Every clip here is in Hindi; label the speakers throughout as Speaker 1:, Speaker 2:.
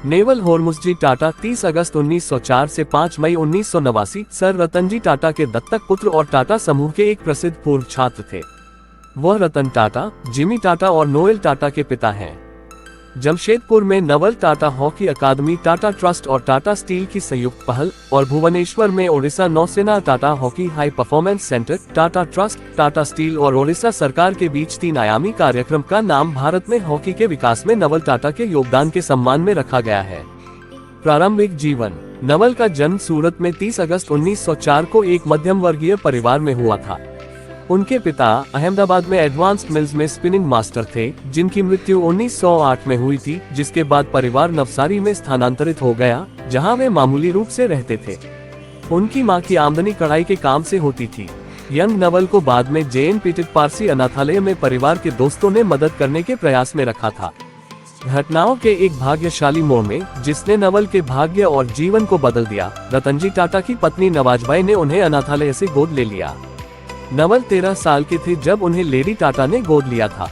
Speaker 1: नेवल होर्मुसजी टाटा 30 अगस्त 1904 से 5 मई 1989 सर रतनजी टाटा के दत्तक पुत्र और टाटा समूह के एक प्रसिद्ध पूर्व छात्र थे। वह रतन टाटा, जिमी टाटा और नोएल टाटा के पिता हैं। जमशेदपुर में नवल टाटा हॉकी अकादमी, टाटा ट्रस्ट और टाटा स्टील की संयुक्त पहल और भुवनेश्वर में ओडिशा नौसेना Tata hockey high performance centre, Tata trust, Tata steel और ओडिशा सरकार के बीच 3 आयामी कार्यक्रम का नाम भारत में हॉकी के विकास में नवल टाटा के योगदान के सम्मान में रखा गया है। प्रारंभिक जीवन। नवल का जन्म सूरत में 30 अगस्त 1904 को एक मध्यम वर्गीय परिवार में हुआ था। उनके पिता अहमदाबाद में एडवांस्ड मिल्स में स्पिनिंग मास्टर थे, जिनकी मृत्यु 1908 में हुई थी, जिसके बाद परिवार नवसारी में स्थानांतरित हो गया, जहां वे मामूली रूप से रहते थे। उनकी मां की आमदनी कढ़ाई के काम से होती थी। यंग नवल को बाद में जैन पीटित पारसी अनाथालय में परिवार के दोस्तों ने मदद करने के प्रयास में रखा था। घटनाओं के एक भाग्यशाली मोड़ में, जिसने नवल के भाग्य और जीवन को बदल दिया, रतनजी टाटा की पत्नी नवाजबाई ने उन्हें अनाथालय से गोद ले लिया। नवल 13 साल के थे जब उन्हें लेडी टाटा ने गोद लिया था।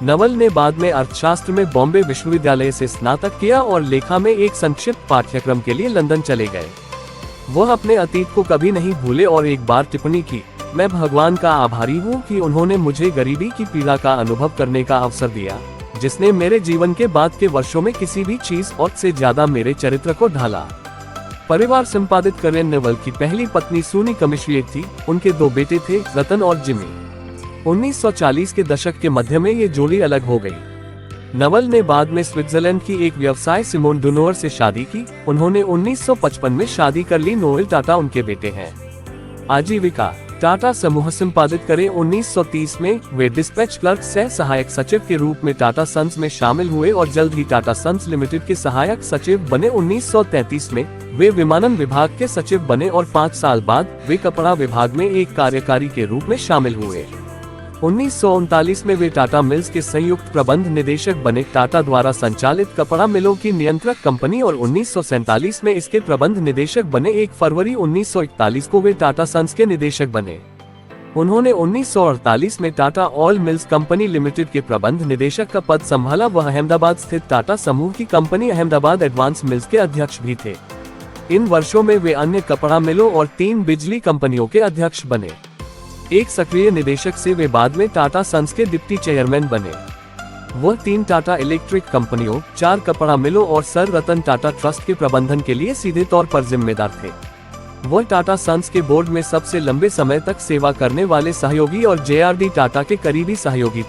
Speaker 1: नवल ने बाद में अर्थशास्त्र में बॉम्बे विश्वविद्यालय से स्नातक किया और लेखा में एक संक्षिप्त पाठ्यक्रम के लिए लंदन चले गए। वह अपने अतीत को कभी नहीं भूले और एक बार टिप्पणी की, मैं भगवान का आभारी हूँ कि उन्होंने मुझे गरीबी की पीड़ा का अनुभव करने का अवसर दिया, जिसने मेरे जीवन के बाद के वर्षों में किसी भी चीज और से ज्यादा मेरे चरित्र को ढाला। परिवार संपादित करें। नवल की पहली पत्नी सूनी कमिश्रियर थी। उनके 2 बेटे थे, रतन और जिमी। 1940 के दशक के मध्य में ये जोड़ी अलग हो गई। नवल ने बाद में स्विट्जरलैंड की एक व्यवसाय सिमोन डुनोर से शादी की। उन्होंने 1955 में शादी कर ली। नोएल टाटा उनके बेटे हैं। आजीविका। टाटा समूह संपादित करें। 1930 में वे डिस्पैच क्लर्क सह सहायक सचिव के रूप में टाटा सन्स में शामिल हुए और जल्द ही टाटा सन्स लिमिटेड के सहायक सचिव बने। 1933 में वे विमानन विभाग के सचिव बने और 5 साल बाद वे कपड़ा विभाग में एक कार्यकारी के रूप में शामिल हुए। 1939 में वे टाटा मिल्स के संयुक्त प्रबंध निदेशक बने, टाटा द्वारा संचालित कपड़ा मिलों की नियंत्रक कंपनी, और 1947 में इसके प्रबंध निदेशक बने। 1 फरवरी 1941 को वे टाटा सन्स के निदेशक बने। उन्होंने 1948 में Tata oil mills company limited के प्रबंध निदेशक का पद संभाला। वह अहमदाबाद स्थित टाटा समूह की कंपनी अहमदाबाद एडवांस मिल्स के अध्यक्ष भी थे। इन वर्षों में वे अन्य कपड़ा मिलों और 3 बिजली कंपनियों के अध्यक्ष बने। एक सक्रिय निदेशक से वे बाद में टाटा सन्स के डिप्टी चेयरमैन बने। वह 3 टाटा इलेक्ट्रिक कंपनियों, 4 कपड़ा मिलों और सर रतन टाटा ट्रस्ट के प्रबंधन के लिए सीधे तौर पर जिम्मेदार थे। वह टाटा सन्स के बोर्ड में सबसे लंबे समय तक सेवा करने वाले सहयोगी और JRD टाटा के करीबी सहयोगी थे।